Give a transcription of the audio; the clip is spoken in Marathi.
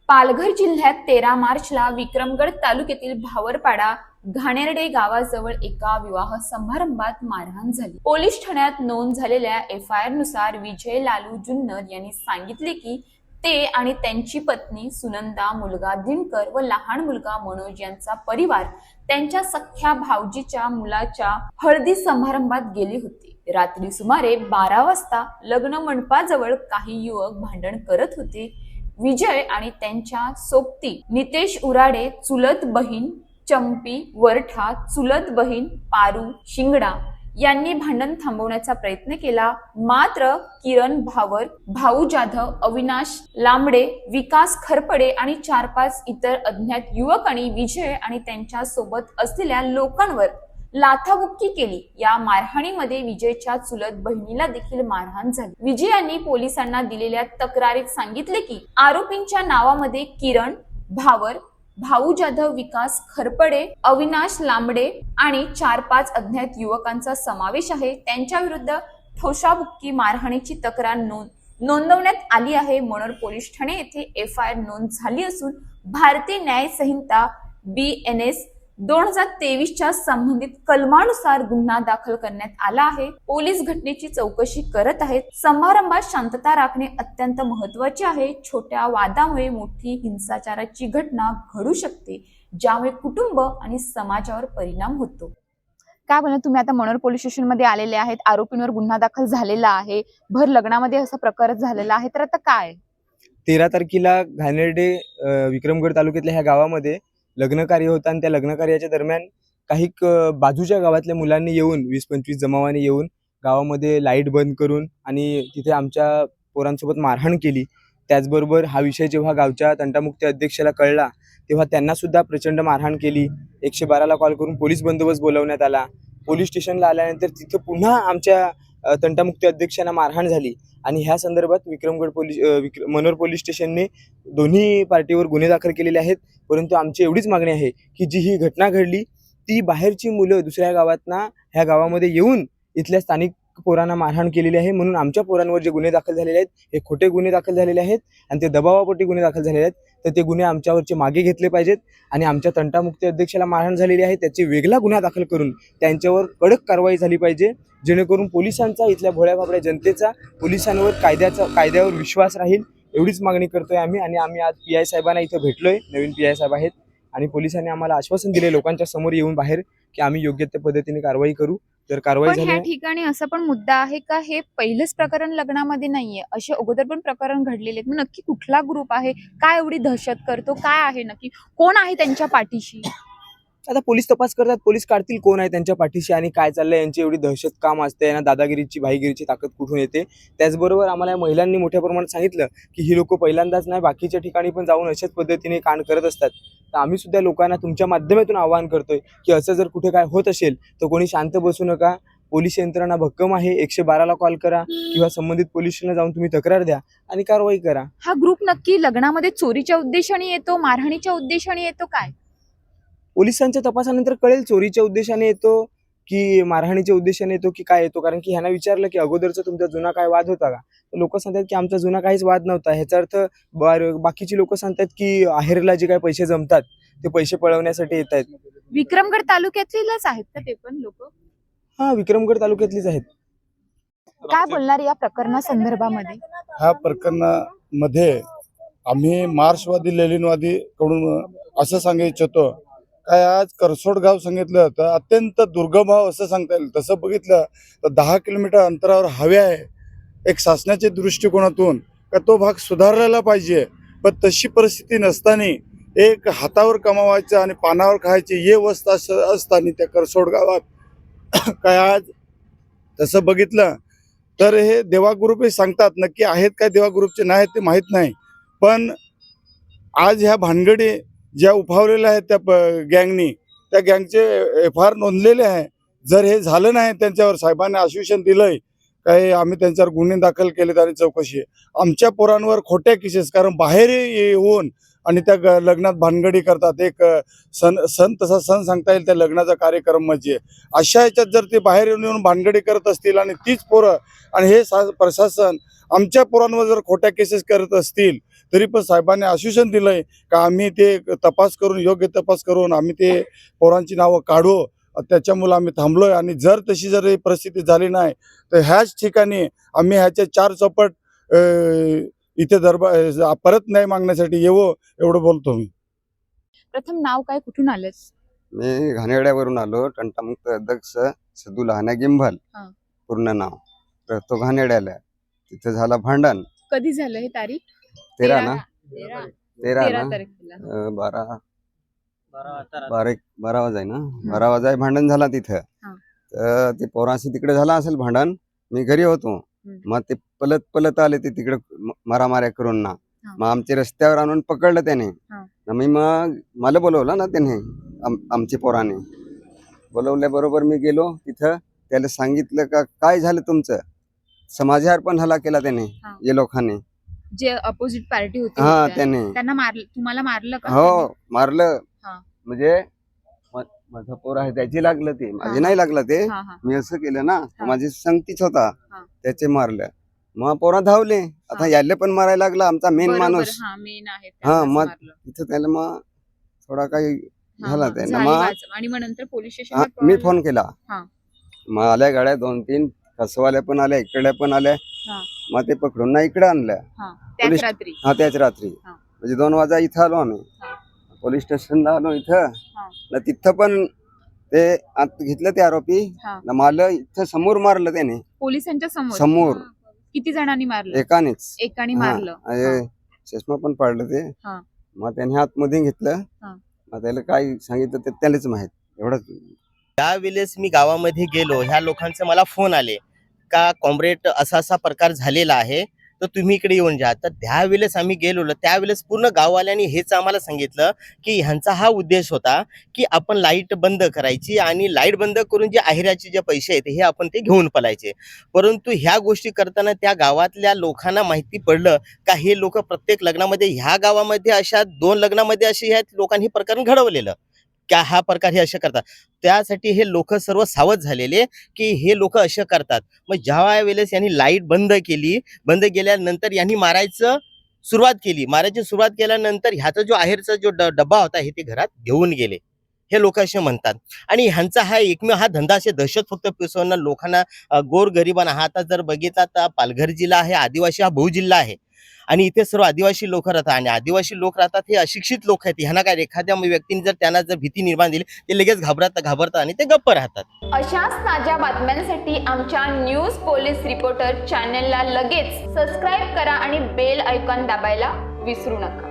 पालघर जिल्ह्यात 13 मार्चला विक्रमगड तालुक्यातील भावरपाडा घाणेरडे गावाजवळ एका विवाह समारंभात मारहाण झाली। पोलीस ठाण्यात नोंद झालेल्या एफआयआर नुसार विजय लालू जुन्नर यांनी सांगितले की ते आणि त्यांची पत्नी सुनंदा, मुलगा दिनकर व लहान मुलगा मनोज यांचा परिवार त्यांच्या सख्ख्या भाऊजीच्या मुलाच्या हळदी समारंभात गेले होते। रात्री सुमारे 12 वाजता लग्न मंडपाजवळ काही युवक भांडण करत होते। विजय आणि त्यांच्या सोबती नितेश उराडे, चुलत बहीण चंपी वरठा, चुलत बहीण पारू शिंगडा यांनी भांडण थांबवण्याचा प्रयत्न केला, मात्र किरण भावर, भाऊ जाधव, अविनाश लांबडे, विकास खरपडे आणि 4-5 इतर अज्ञात युवकांनी विजय आणि त्यांच्या सोबत असलेल्या लोकांवर लाथाबुक्की केली। या मारहाणीमध्ये विजयच्या चुलत बहिणीला देखील मारहाण झाली। विजयांनी पोलिसांना दिलेल्या तक्रारीत सांगितले की आरोपींच्या नावामध्ये किरण भावर, भाऊ जाधव, विकास खरपडे, अविनाश लांबडे आणि 4-5 अज्ञात युवकांचा समावेश आहे। त्यांच्या विरुद्ध ठोशाबुक्की मारहाणीची तक्रार नोंदवण्यात आली आहे। मनोर पोलीस ठाणे येथे एफआयआर नोंद झाली असून भारतीय न्याय संहिता BNS 2023च्या संबंधित कलमानुसार गुन्हा दाखल करण्यात आला आहे। पोलीस घटनेची चौकशी करत आहेत। समारंभात शांतता राखणे अत्यंत महत्त्वाचे आहे। छोट्या वादामुळे मोठी हिंसाचाराची घटना घडू शकते, ज्यामुळे कुटुंब आणि समाजावर परिणाम होतो। काय बोलणार तुम्ही? आता मनोर पोलीस स्टेशन मध्ये आलेले आहेत, आरोपींवर गुन्हा दाखल झालेला आहे, भर लग्नामध्ये असा प्रकार झालेला आहे, तर आता काय? 13 तारखेला घाणेरडे विक्रमगड तालुक्यातल्या ह्या गावामध्ये लग्न कार्य होतं आणि त्या लग्न कार्याच्या दरम्यान काही बाजूच्या गावातल्या मुलांनी येऊन 20-25 जमावाने येऊन गावामध्ये लाईट बंद करून आणि तिथे आमच्या पोरांसोबत मारहाण केली। त्याचबरोबर हा विषय जेव्हा गावच्या तंटामुक्ती अध्यक्षाला कळला तेव्हा त्यांना सुद्धा प्रचंड मारहाण केली। 112ला कॉल करून पोलीस बंदोबस्त बोलवण्यात आला। पोलीस स्टेशनला आल्यानंतर तिथे पुन्हा आमच्या तंटामुक्ती अध्यक्षांना मारहाण झाली आणि ह्या संदर्भात मनोर पोलीस स्टेशनने दोन्ही पार्टीवर गुन्हे दाखल केलेले आहेत। परंतु आमची एवढीच मागणी आहे की जी ही घटना घडली ती बाहेरची मुलं दुसऱ्या गावातना ह्या गावामध्ये येऊन इथल्या स्थानिक पोरांना मारहाण केलेली आहे, म्हणून आमच्या पोरांवर जे गुन्हे दाखल झालेले आहेत हे खोटे गुन्हे दाखल झालेले आहेत आणि ते दबावापोटी गुन्हे दाखल झालेले आहेत। तर ते गुन्हे आमच्यावरचे मागे घेतले पाहिजेत आणि आमच्या तंटामुक्ती अध्यक्षाला मारहाण झालेली आहे त्याची वेगळा गुन्हा दाखल करून त्यांच्यावर कडक कारवाई झाली पाहिजे, जेणेकरून पोलिसांचा, इथल्या भोळ्या भाबड्या जनतेचा पोलिसांवर कायद्यावर विश्वास राहील। एवढीच मागणी करतोय आम्ही। आणि आम्ही आज PI साहेबांना इथे भेटलोय, नवीन PI साहेब आहेत आणि पोलिसांनी आम्हाला आश्वासन दिले लोकांच्या समोर येऊन बाहेर की आम्ही योग्य त्या पद्धतीने कारवाई करू। तर कारवाई झाली। या ठिकाणी असा पण मुद्दा आहे का हे पहिलेच प्रकरण लग्नामध्ये नाहीये, असे अगोदर पण प्रकरण घडलेले आहेत, मग नक्की कुठला ग्रुप आहे, काय एवढी दहशत करतो, काय आहे नक्की, कोण आहे त्यांच्या पाठीशी? आता पोलीस तपास करतात, पोलीस काढतील कोण आहे त्यांच्या पाठीशी आणि काय चाललंय, यांची एवढी दहशत काम असते, यांना दादागिरीची भाईगिरीची ताकद कुठून येते। त्याचबरोबर आम्हाला महिलांनी मोठ्या प्रमाणात सांगितलं की ही लोक पहिल्यांदाच नाही बाकीच्या ठिकाणी पण जाऊन अशाच पद्धतीने कांड करत असतात। तर आम्ही सुद्धा लोकांना तुमच्या माध्यमातून आवाहन करतोय की असं जर कुठे काय होत असेल तर कोणी शांत बसू नका। पोलीस यंत्रणा भक्कम आहे, 112ला कॉल करा किंवा संबंधित पोलीस स्टेशनला जाऊन तुम्ही तक्रार द्या आणि कारवाई करा। हा ग्रुप नक्की लग्नामध्ये चोरीच्या उद्देशाने येतो, मारहाणीच्या उद्देशाने येतो, काय? पोलिसांच्या तपासानंतर कळेल चोरीच्या उद्देशाने येतो की मारहाणीच्या उद्देशाने येतो की काय येतो। कारण की ह्यांना विचारलं की अगोदरचा तुमचा जुना काय वाद होता का, तर लोक सांगतात की आमचा जुना काहीच वाद नव्हता। ह्याचा अर्थ बाकीची लोक सांगतात की आहेरला जे काही पैसे जमतात ते पैसे पळवण्यासाठी येत आहेत। विक्रमगड तालुक्यातलेच आहेत का ते पण लोक? हा, विक्रमगड तालुक्यातलीच आहेत। काय बोलणार या प्रकरणा संदर्भामध्ये? ह्या प्रकरणामध्ये आम्ही मार्क्सवादी लेनिनवादी कडून असं सांगायचं इच्छितो काय, आज करसोड गाव सांगितलं तर अत्यंत दुर्गम भाव असं सांगता येईल। तसं बघितलं तर 10 किलोमीटर अंतरावर हवे आहे एक शासनाच्या दृष्टिकोनातून का तो भाग सुधारलेला पाहिजे, पण तशी परिस्थिती नसताना एक हातावर कमावायचं आणि पानावर खायची हे अवस्था असताना त्या करसोड गावात काय आज तसं बघितलं तर हे देवा ग्रुप हे सांगतात, नक्की आहेत काय देवा ग्रुपचे नाही ते माहीत नाही, पण आज ह्या भानगडी ज्या उफावलेल्या आहेत त्या गँगनी, त्या गँगचे FIR नोंदलेले आहे। जर हे झालं नाही त्यांच्यावर साहेबांनी आश्वासन दिलंय काय आम्ही त्यांच्यावर गुन्हे दाखल केलेत आणि चौकशी आमच्या पोरांवर खोट्या केसेस, कारण बाहेर येऊन आणि त्या लग्नात भानगडी करतात। एक सण तसा सण सांगता येईल त्या लग्नाचा कार्यक्रम म्हणजे अशा ह्याच्यात जर ते बाहेर येऊन भानगडी करत असतील आणि तीच पोरं आणि हे प्रशासन आमच्या पोरांवर जर खोट्या केसेस करत असतील तरी पण साहेबांनी आश्वासन दिलंय का आम्ही ते तपास करून, योग्य तपास करून आम्ही ते पोरांची नावं काढू. त्याच्यामुळे आम्ही थांबलोय आणि जर तशी जर परिस्थिती झाली नाही तर ह्याच ठिकाणी आम्ही ह्याच्या 4 चौपट इथे दरबार परत न्याय मागण्यासाठी येऊ, एवढं बोलतो मी. प्रथम नाव काय, कुठून आलंस? मी घाणेरड्यावरून आलो. तंटामुक्त अध्यक्ष सदू लहाना गिंभल हा. पूर्ण नाव. तर तो घाणेरड्याला तिथे झाला भांडण. कधी झालं हे तारीख? 13 ना, 13 ना, तारखेला. 12 वाजाय ना, 12 वाजाय भांडण झाला तिथं. हा. तर ते पोरांशी तिकडे झाला असेल भांडण. मी घरी होतो. मग ते पलत आले ते तिकडे मारामाऱ्या करून ना. हा. मग आमच्या रस्त्यावर आणून पकडलं त्याने. हा. मी मग मला बोलवलं ना त्याने, आमच्या पोराने बोलवल्याबरोबर मी गेलो तिथं. त्याला सांगितलं का काय झालं तुमचं, समाजावर पण हल्ला केला त्याने. हा. या लोकांनी, जे अपोजिट पार्टी होती हा, होत्या, त्याने त्यांना मारलं. तुम्हाला मारलं का? हो मारलं. हा. म्हणजे माझा पोर आहे त्याची लागलं ते, माझे हा. नाही लागलं ते. हा, हा. मी असं केलं ना, हा. माझी संगतीच होता. हा. त्याचे मारलं. मग पोरा धावले. आता याले पण मारायला लागला आमचा मेन बरोबर, माणूस. हा, मेन आहे, हा, त्यांनाच मग मारलं. तिथं त्याला मग थोडा काही हा, झाला हा, त्याला. झाली मग वाच. आणि मग नंतर पोलीस हा, स्टेशनला मी फोन केला. हा. मग आल्या गाड्या 2-3 कसवाल्या पण आल्या, इकडे पण आल्या. हा. मग ते पकडून ना इकडे आणलं. हा, त्याच पोलीस- रात्री. हा, त्याच रात्री. हा. म्हणजे 2 वाजा इथं आलो आम्ही. हा. पोलीस स्टेशनला आलो इथं. हा. ना तिथं पण ते आत घेतलं ते आरोपी. हा. ना मला इथं समोर मारलं त्याने. पोलिसांच्या समोर. समोर. किती जणांनी मारलं? एकानेच. एकाने हा, मारलं. आणि चष्मा पण पाडलं ते. हा. मग त्याने आतमध्ये घेतलं. हा. मग त्याला काय सांगितलं ते त्यालाच माहित. एवढंच. त्यावेळेस मी गावामध्ये गेलो, ह्या लोकांचे मला फोन आले का कॉम्रेड असा असा प्रकार झालेला आहे, तर तुम्ही इकडे येऊन जा. तर त्यावेळेस आम्ही गेलो. त्यावेळेस पूर्ण गाववाल्यांनी हेच आम्हाला सांगितलं की ह्यांचा हा उद्देश होता की आपण लाईट बंद करायची आणि लाईट बंद करून जे अहिराचे जे पैसे आहेत हे आपण ते घेऊन पळायचे. परंतु ह्या गोष्टी करताना त्या गावातल्या लोकांना माहिती पडलं का हे लोक प्रत्येक लग्नामध्ये, ह्या गावामध्ये अशा 2 लग्नामध्ये असे ह्या लोकांनी हे प्रकरण घडवलेलं क्या हा प्रकार हे असे करतात. त्यासाठी हे लोक सर्व सावध झालेले की हे लोक असे करतात. मग ज्या वेळेस यांनी लाईट बंद केली, बंद केल्यानंतर यांनी मारायची सुरुवात केल्यानंतर ह्याचा जो आहेरचा जो डब्बा होता हे ते घरात घेऊन गेले, हे लोक असे म्हणतात. आणि ह्यांचा हा एकमेव हा धंदा असे दहशत फक्त पिसवणं लोकांना, गोरगरिबांना. हा आता जर बघितला तर पालघर जिल्हा आहे, आदिवासी हा बहुजिल्हा आहे आणि इथे सर्व आदिवासी लोक राहतात. आणि आदिवासी लोक राहतात हे अशिक्षित लोक आहेत. ह्यांना काय एखाद्या व्यक्तीने जर त्यांना जर भीती निर्माण दिली ते लगेच घाबरतात आणि ते गप्प राहतात. अशाच ताज्या बातम्यांसाठी आमच्या न्यूज पोलीस रिपोर्टर चॅनलला लगेच सबस्क्राईब करा आणि बेल आयकॉन दाबायला विसरू नका.